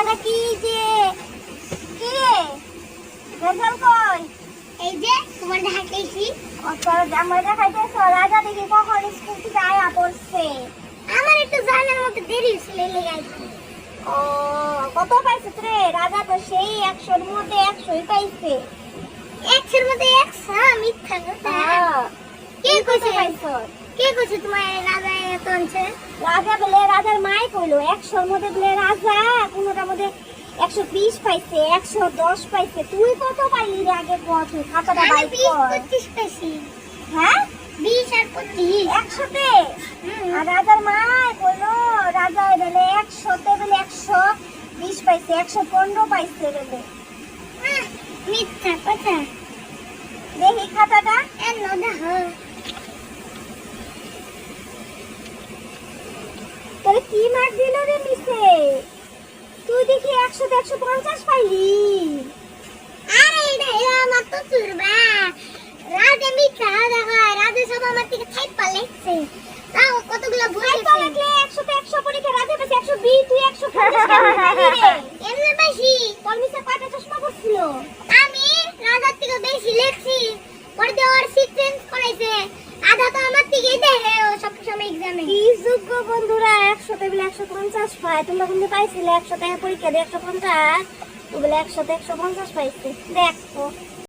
নাকি যে কি রে রেজাল্ট কই এই যে তোমার দেখাইছি তোর আমার দেখাইতেছ রাজা দেখি কখন স্কুল থেকে আয়া পড়ছে আমার একটু জানার মতো দেরি হয়েছিল এই লেগাইছি ও কত পাইছিস রে রাজা তো সেই 100 এর মধ্যে 100ই পাইছে 100 এর মধ্যে 100 মিথ্যা কথা কে কইছে পাইছো কে কইছে তোমার রাজা এত আনছে রাজা বলে রাজার মাই কইলো 100 এর মধ্যে বলে রাজা কোনটার মধ্যে 120 পাইছে 110 পাইছে তুই কত পাইলি রে আগে কত খাতাটা বাই কর 25 পাইছি হ্যাঁ 20 আর 25 100 তে আর রাজার মাই কইলো রাজা বলে 100 তে বলে 120 পাইছে 115 পাইছে বলে মিথ্যা কথা দেখি খাতাটা এর নদা হ তোরে কি মার্ক দিল রে মিসে তুই দেখি 100 তে 150 পাইলি আরে এটা আমার তো চুরবা রাজা মিথ্যা দেখা রাজা সব আমার থেকে ছাইপা লেখছে তাও কতগুলো ভুল ছাইপা লেখলে 100 তে 100 পরীক্ষা রাজা পাইছে 120 তুই 150 পাইলি রে এমনে পাইছি তোর মিসে কয়টা চশমা পড়ছিল আমি রাজার থেকে বেশি লেখছি পরে দেওয়ার সিকোয়েন্স করাইছে আধা তো আমার থেকেই দেখে ও সব সময় এক্সামে কি যোগ্য বন্ধুরা 100 তে বলে 150 পায় তোমরা কিন্তু পাইছিলে 100 টাকা পরীক্ষা দিয়ে 150 ও বলে 100 তে 150 পাইছে দেখো